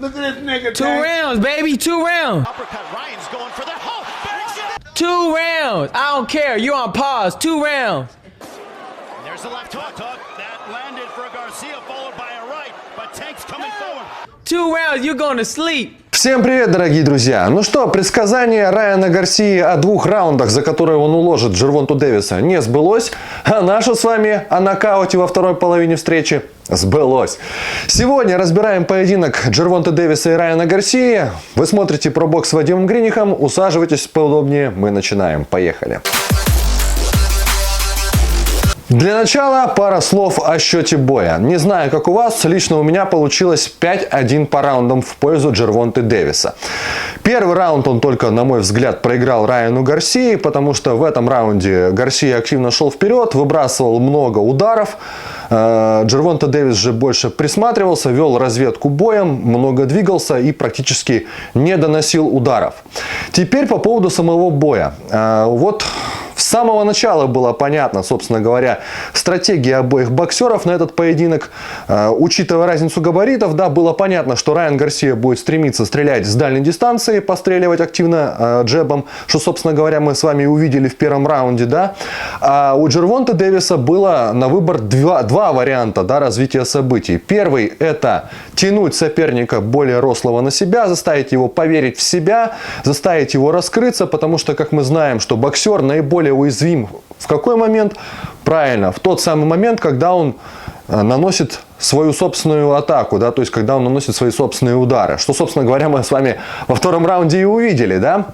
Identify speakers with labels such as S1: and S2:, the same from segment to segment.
S1: Look at this nigga.
S2: 2 rounds, baby. 2 rounds.
S3: Uppercut. Ryan's going for the whole.
S2: 2 rounds. I don't care. You're on pause. 2 rounds.
S3: There's the left hook. That landed for Garcia, followed by a right. But Tank's coming forward.
S2: 2 rounds. You're going to sleep.
S4: Всем привет, дорогие друзья! Ну что, предсказание Райана Гарсии о 2 раундах, за которые он уложит Джервонту Дэвиса, не сбылось, а наше с вами о нокауте во второй половине встречи сбылось. Сегодня разбираем поединок Джервонты Дэвиса и Райана Гарсии. Вы смотрите ProBox с Вадимом Гринихом, усаживайтесь поудобнее, мы начинаем. Поехали! Для начала пара слов о счете боя. Не знаю, как у вас, лично у меня получилось 5-1 по раундам в пользу Джервонты Дэвиса. Первый раунд он только, на мой взгляд, проиграл Райану Гарсии, потому что в этом раунде Гарсия активно шел вперед, выбрасывал много ударов. Джервонта Дэвис же больше присматривался, вел разведку боем, много двигался и практически не доносил ударов. Теперь по поводу самого боя. Вот с самого начала было понятно, собственно говоря, стратегия обоих боксеров на этот поединок. Учитывая разницу габаритов, да, было понятно, что Райан Гарсия будет стремиться стрелять с дальней дистанции, постреливать активно джебом, что, собственно говоря, мы с вами увидели в первом раунде, да. А у Джервонты Дэвиса было на выбор два варианта, да, развития событий. Первый – это тянуть соперника более рослого на себя, заставить его поверить в себя, заставить его раскрыться, потому что, как мы знаем, что боксер наиболее уязвим в какой момент? Правильно, в тот самый момент, когда он наносит свою собственную атаку, да, то есть когда он наносит свои собственные удары, что, собственно говоря, мы с вами во втором раунде и увидели, да.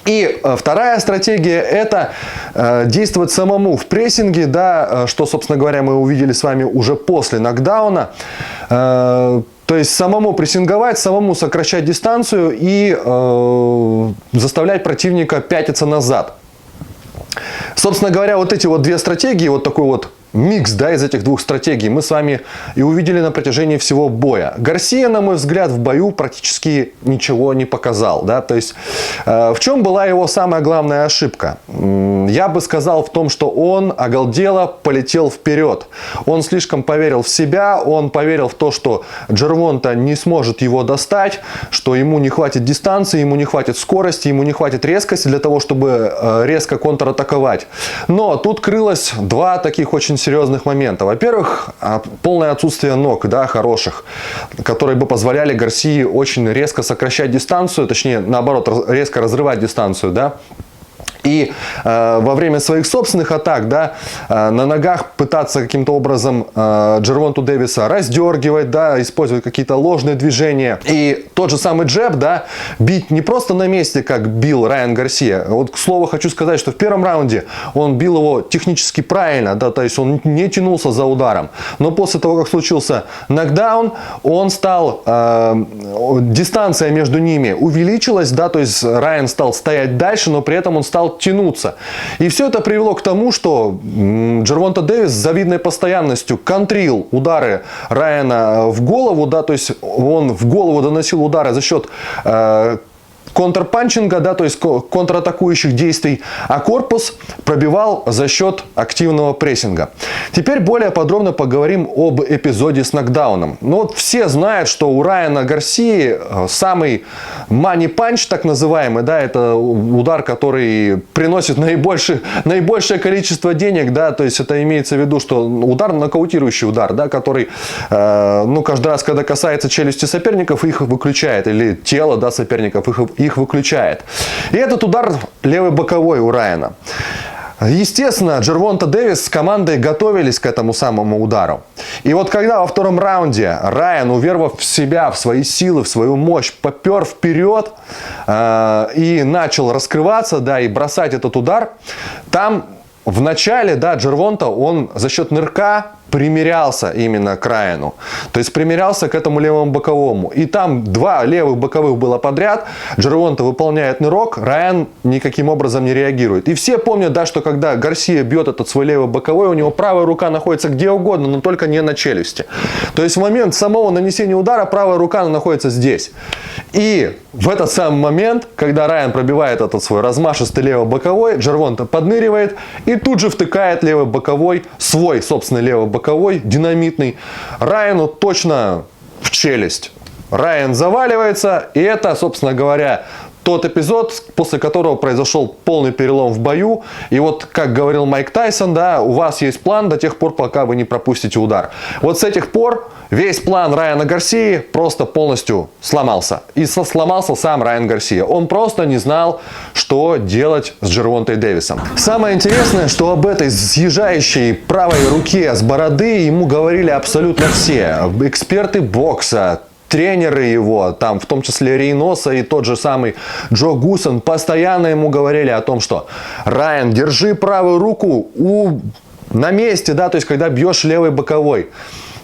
S4: И вторая стратегия – это действовать самому в прессинге, да, что, собственно говоря, мы увидели с вами уже после нокдауна. То есть самому прессинговать, самому сокращать дистанцию и заставлять противника пятиться назад. Собственно говоря, вот эти вот две стратегии, вот такой вот микс, да, из этих двух стратегий мы с вами и увидели на протяжении всего боя. Гарсия, на мой взгляд, в бою практически ничего не показал, да, то есть в чем была его самая главная ошибка? Я бы сказал в том, что он оголдело полетел вперед. Он слишком поверил в себя, он поверил в то, что Джервонта не сможет его достать, что ему не хватит дистанции, ему не хватит скорости, ему не хватит резкости для того, чтобы резко контратаковать. Но тут крылось два таких очень серьезных момента. Во-первых, полное отсутствие ног, да, хороших, которые бы позволяли Гарсии очень резко сокращать дистанцию, точнее, наоборот, резко разрывать дистанцию, да. И во время своих собственных атак, да, на ногах пытаться каким-то образом Джервонту Дэвиса раздергивать, да, использовать какие-то ложные движения. И тот же самый джеб, да, бить не просто на месте, как бил Райан Гарсия. Вот, к слову, хочу сказать, что в первом раунде он бил его технически правильно, да, то есть он не тянулся за ударом. Но после того, как случился нокдаун, он стал, дистанция между ними увеличилась, да, то есть Райан стал стоять дальше, но при этом он стал тянуться. И все это привело к тому, что Джервонта Дэвис с завидной постоянностью контрил удары Райана в голову, да, то есть он в голову доносил удары за счет контрпанчинга, да, то есть контратакующих действий, а корпус пробивал за счет активного прессинга. Теперь более подробно поговорим об эпизоде с нокдауном. Ну, вот все знают, что у Райана Гарсии самый money punch, так называемый, да, это удар, который приносит наибольшее количество денег, да, то есть это имеется в виду, что удар, нокаутирующий удар, да, который, ну, каждый раз, когда касается челюсти соперников, их выключает, или тела, да, соперников, их выключает. И этот удар левый боковой у Райана. Естественно, Джервонта Дэвис с командой готовились к этому самому удару. И вот когда во втором раунде Райан, уверовав в себя, в свои силы, в свою мощь, попер вперед и начал раскрываться, да, и бросать этот удар, там в начале, да, Джервонта, он за счет нырка примерялся именно к Райану. То есть примерялся к этому левому боковому. И там два левых боковых было подряд. Джервонта выполняет нырок, Райан никаким образом не реагирует. И все помнят, да, что когда Гарсия бьет этот свой левый боковой, у него правая рука находится где угодно, но только не на челюсти. То есть в момент самого нанесения удара правая рука находится здесь. И в этот самый момент, когда Райан пробивает этот свой размашистый левый боковой, Джервонта подныривает и тут же втыкает левый боковой, свой собственный левый боковой, динамитный, Райану точно в челюсть. Райан заваливается, и это, собственно говоря, тот эпизод, после которого произошел полный перелом в бою. И вот, как говорил Майк Тайсон, да, у вас есть план до тех пор, пока вы не пропустите удар. Вот с этих пор весь план Райана Гарсии просто полностью сломался. И сломался сам Райан Гарсия. Он просто не знал, что делать с Джервонтой Дэвисом. Самое интересное, что об этой съезжающей правой руке с бороды ему говорили абсолютно все. Эксперты бокса, тренеры его, там, в том числе Рейноса и тот же самый Джо Гусон, постоянно ему говорили о том, что Райан, держи правую руку на месте, да, то есть когда бьешь левой боковой.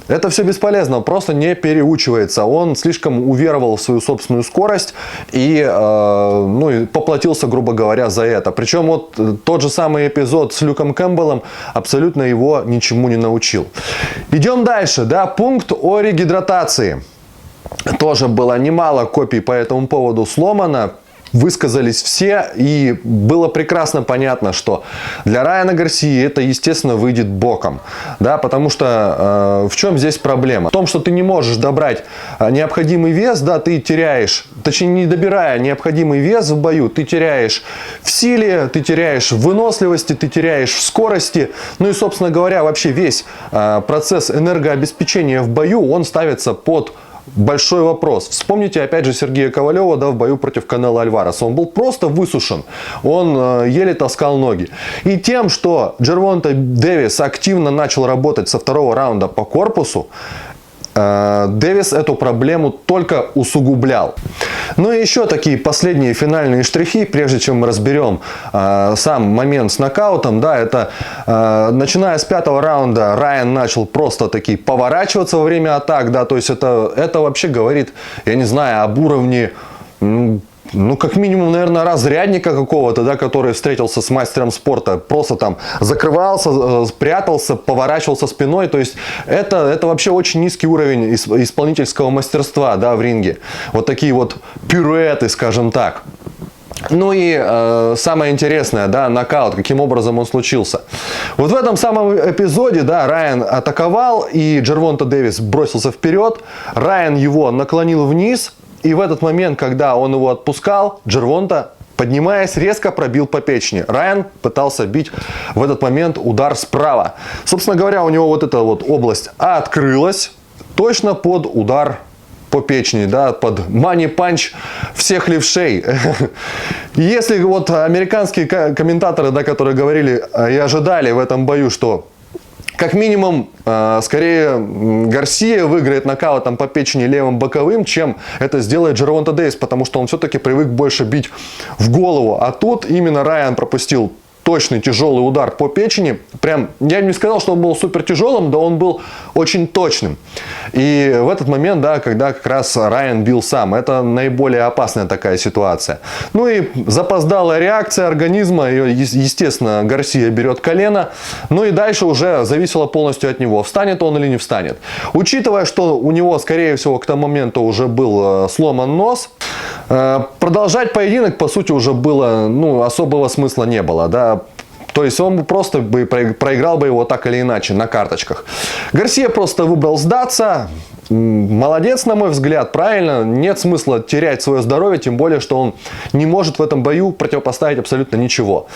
S4: Это все бесполезно, он просто не переучивается. Он слишком уверовал в свою собственную скорость и, и поплатился, грубо говоря, за это. Причем вот тот же самый эпизод с Люком Кэмпбеллом абсолютно его ничему не научил. Идем дальше, да, пункт о регидратации. Тоже было немало копий по этому поводу сломано. Высказались все, и было прекрасно понятно, что для Райана Гарсии это, естественно, выйдет боком. Да, потому что в чем здесь проблема? В том, что ты не можешь добрать необходимый вес, да, ты теряешь, точнее, не добирая необходимый вес в бою, ты теряешь в силе, ты теряешь в выносливости, ты теряешь в скорости. Ну и, собственно говоря, вообще весь процесс энергообеспечения в бою, он ставится под большой вопрос. Вспомните опять же Сергея Ковалева, да, в бою против Канело Альвареса. Он был просто высушен. Он еле таскал ноги. И тем, что Джервонта Дэвис активно начал работать со второго раунда по корпусу, Дэвис эту проблему только усугублял. Ну и еще такие последние финальные штрихи, прежде чем мы разберем сам момент с нокаутом, да, это начиная с 5-го раунда Райан начал просто таки поворачиваться во время атак, да, то есть это вообще говорит, я не знаю, об уровне, ну, как минимум, наверное, разрядника какого-то, да, который встретился с мастером спорта. Просто там закрывался, прятался, поворачивался спиной. То есть это вообще очень низкий уровень исполнительского мастерства, да, в ринге. Вот такие вот пируэты, скажем так. Ну и самое интересное, да, нокаут, каким образом он случился. Вот в этом самом эпизоде, да, Райан атаковал, и Джервонта Дэвис бросился вперед. Райан его наклонил вниз. И в этот момент, когда он его отпускал, Джервонта, поднимаясь, резко пробил по печени. Райан пытался бить в этот момент удар справа. Собственно говоря, у него вот эта вот область открылась точно под удар по печени, да, под мани-панч всех левшей. Если вот американские комментаторы, да, которые говорили и ожидали в этом бою, что как минимум, скорее Гарсия выиграет нокаутом по печени левым боковым, чем это сделает Джервонта Дэвис, потому что он все-таки привык больше бить в голову. А тут именно Райан пропустил точный тяжелый удар по печени. Прям, я не сказал, что он был супер тяжелым, да он был очень точным. И в этот момент, да, когда как раз Райан бил сам, это наиболее опасная такая ситуация. Ну и запоздалая реакция организма, естественно, Гарсия берет колено. Ну и дальше уже зависело полностью от него, встанет он или не встанет. Учитывая, что у него, скорее всего, к тому моменту уже был сломан нос, продолжать поединок, по сути, уже было, ну, особого смысла не было, да. То есть он просто бы проиграл бы его так или иначе на карточках. Гарсия просто выбрал сдаться. Молодец, на мой взгляд, правильно. Нет смысла терять свое здоровье, тем более, что он не может в этом бою противопоставить абсолютно ничего.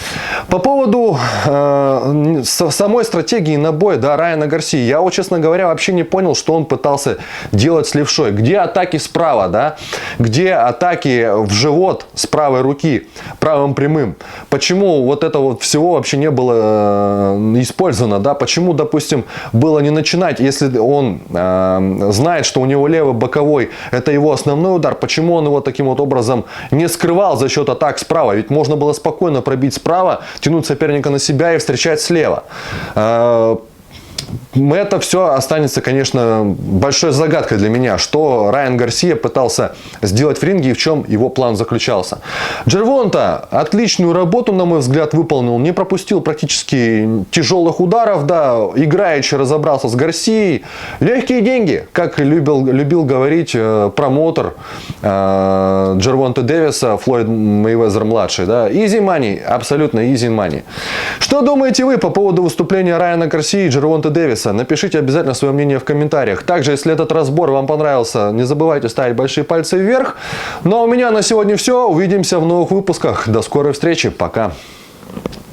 S4: По поводу самой стратегии на бой, да, Райана Гарсии, я, вот, честно говоря, вообще не понял, что он пытался делать с левшой. Где атаки справа, да? Где атаки в живот с правой руки, правым прямым? Почему вот это вот всего вообще не было использовано, да? Почему, допустим, было не начинать, если он знает, что у него левый боковой это его основной удар, почему он его таким вот образом не скрывал за счет атак справа? Ведь можно было спокойно пробить справа, тянуть соперника на себя и встречать слева. Это все останется, конечно, большой загадкой для меня, что Райан Гарсия пытался сделать в ринге и в чем его план заключался. Джервонта отличную работу, на мой взгляд, выполнил, не пропустил практически тяжелых ударов, да, играючи разобрался с Гарсией. Легкие деньги, как любил говорить промоутер Джервонты Дэвиса, Флойд Мейвезер-младший, да, easy money, абсолютно easy money. Что думаете вы по поводу выступления Райана Гарсии и Джервонты Дэвиса? Дэвиса. Напишите обязательно свое мнение в комментариях. Также, если этот разбор вам понравился, не забывайте ставить большие пальцы вверх. Ну а у меня на сегодня все. Увидимся в новых выпусках. До скорой встречи. Пока.